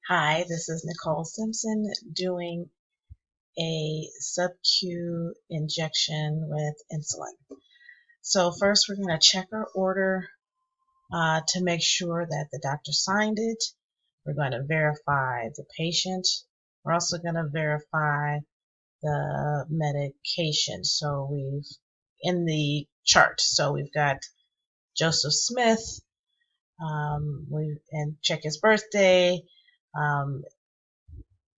Hi, this is Nicole Simpson doing a sub-Q injection with insulin. So first we're going to check our order to make sure that the doctor signed it. We're going to verify the patient. We're also going to verify the medication. So we've in the chart. So we've got Joseph Smith, and check his birthday.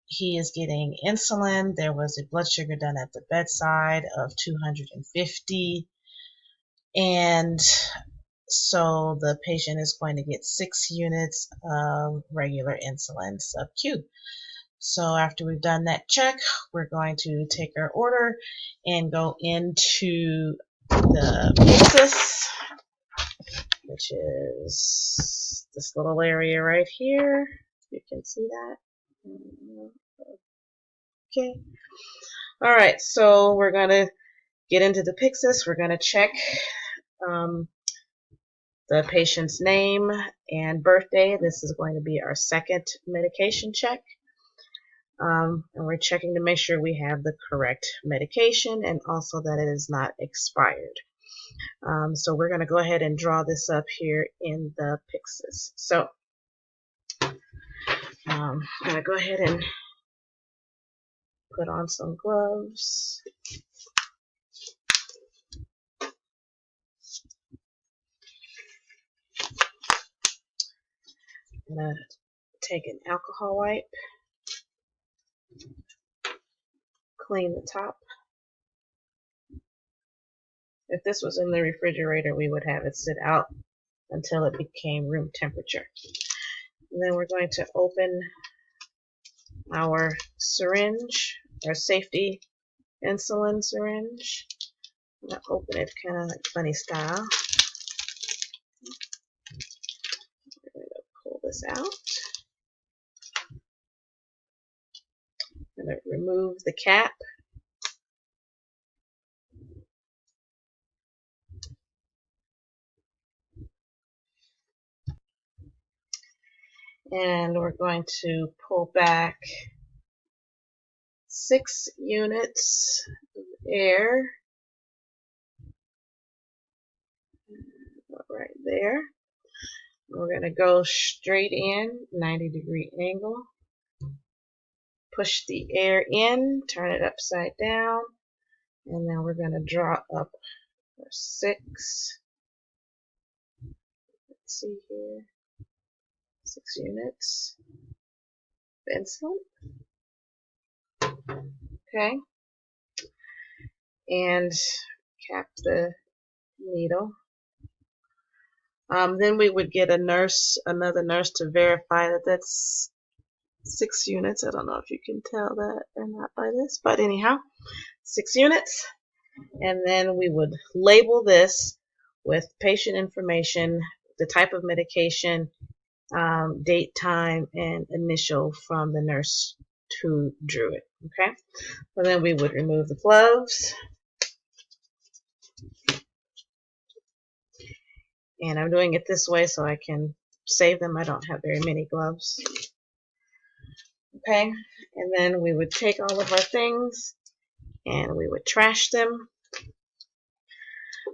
He is getting insulin. There was a blood sugar done at the bedside of 250. And so the patient is going to get 6 units of regular insulin sub-Q. So after we've done that check, we're going to take our order and go into the Pyxis, which is this little area right here. You can see that. Okay. All right, so we're going to get into the Pyxis. We're going to check the patient's name and birthday. This is going to be our second medication check. And we're checking to make sure we have the correct medication and also that it is not expired. So we're going to go ahead and draw this up here in the Pyxis. So I'm going to go ahead and put on some gloves. I'm going to take an alcohol wipe, clean the top. If this was in the refrigerator, we would have it sit out until it became room temperature. And then we're going to open our syringe, our safety insulin syringe. I'm going to open it kind of like funny style. We're going to pull this out. I'm going to remove the cap. And we're going to pull back 6 units of air right there. We're going to go straight in, 90-degree angle. Push the air in, turn it upside down, and then we're going to draw up for 6. Let's see here. 6 units of insulin. Okay. And cap the needle. Then we would get another nurse to verify that that's 6 units. I don't know if you can tell that or not by this, but anyhow, 6 units. And then we would label this with patient information, the type of medication, date, time, and initial from the nurse who drew it. Okay. And then we would remove the gloves. And I'm doing it this way so I can save them. I don't have very many gloves. Okay. And then we would take all of our things and we would trash them.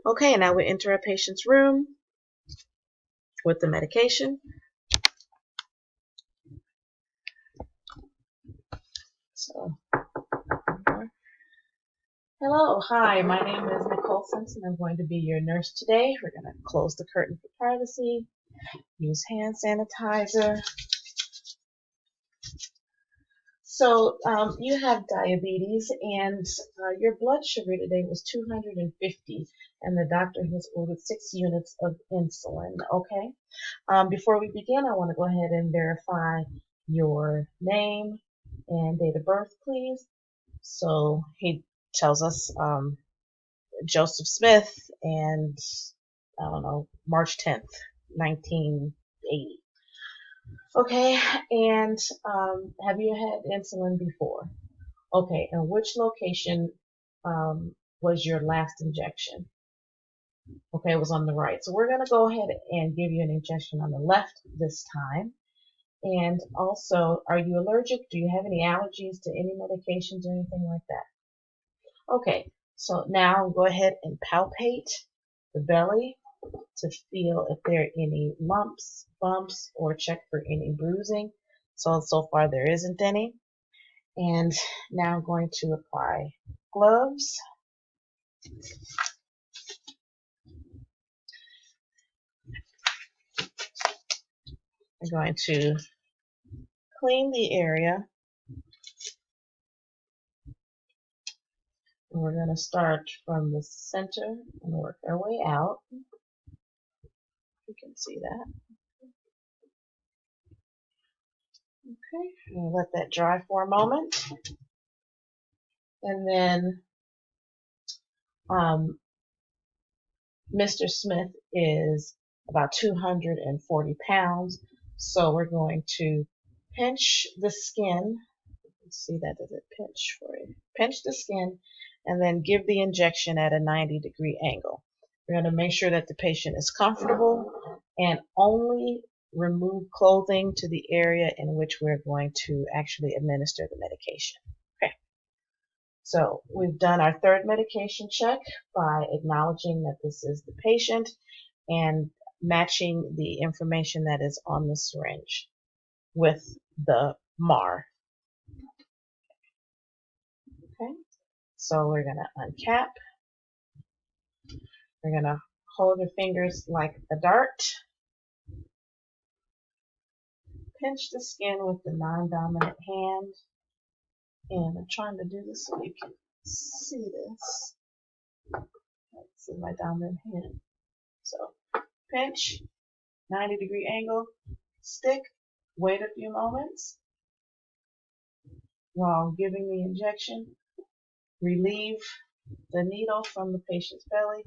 Okay, now we enter a patient's room with the medication. So, hello, hi, my name is Nicole Simpson. I'm going to be your nurse today. We're going to close the curtain for privacy, use hand sanitizer. So, you have diabetes and your blood sugar today was 250 and the doctor has ordered 6 units of insulin, okay? Before we begin, I want to go ahead and verify your name and date of birth, please. So he tells us Joseph Smith and I don't know, March 10th, 1980. Okay, and have you had insulin before? Okay, and which location was your last injection? Okay, it was on the right. So we're going to go ahead and give you an injection on the left this time. And also, are you allergic? Do you have any allergies to any medications or anything like that? Okay, so now go ahead and palpate the belly to feel if there are any lumps, bumps, or check for any bruising. So far there isn't any. And now I'm going to apply gloves. I'm going to clean the area. And we're going to start from the center and work our way out. You can see that. Okay, we'll let that dry for a moment. And then Mr. Smith is about 240 pounds. So we're going to pinch the skin. Let's see that, does it pinch for you? Pinch the skin and then give the injection at a 90-degree angle. We're going to make sure that the patient is comfortable and only remove clothing to the area in which we're going to actually administer the medication. Okay. So we've done our third medication check by acknowledging that this is the patient and matching the information that is on the syringe with the MAR. Okay. So we're going to uncap. We're going to hold your fingers like a dart. Pinch the skin with the non-dominant hand. And I'm trying to do this so you can see this. This is my dominant hand. So pinch, 90-degree angle, stick, wait a few moments while giving the injection. Relieve the needle from the patient's belly.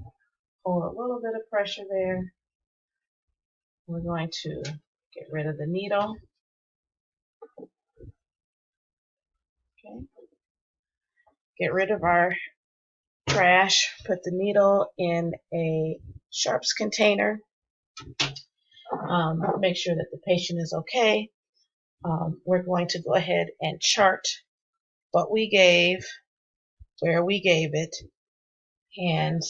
Hold a little bit of pressure there. We're going to get rid of the needle. Okay. Get rid of our trash. Put the needle in a sharps container. Make sure that the patient is okay. We're going to go ahead and chart what we gave, where we gave it, and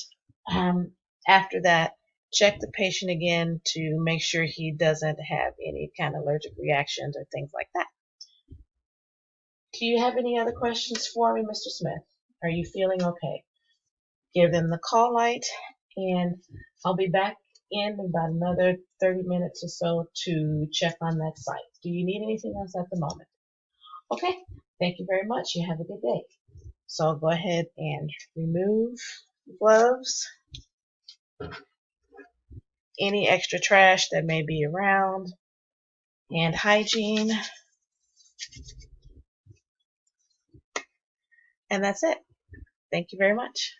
after that, check the patient again to make sure he doesn't have any kind of allergic reactions or things like that. Do you have any other questions for me, Mr. Smith? Are you feeling okay? Give them the call light, and I'll be back in about another 30 minutes or so to check on that site. Do you need anything else at the moment? Okay, thank you very much. You have a good day. So I'll go ahead and remove the gloves, any extra trash that may be around, hand hygiene, and that's it. Thank you very much.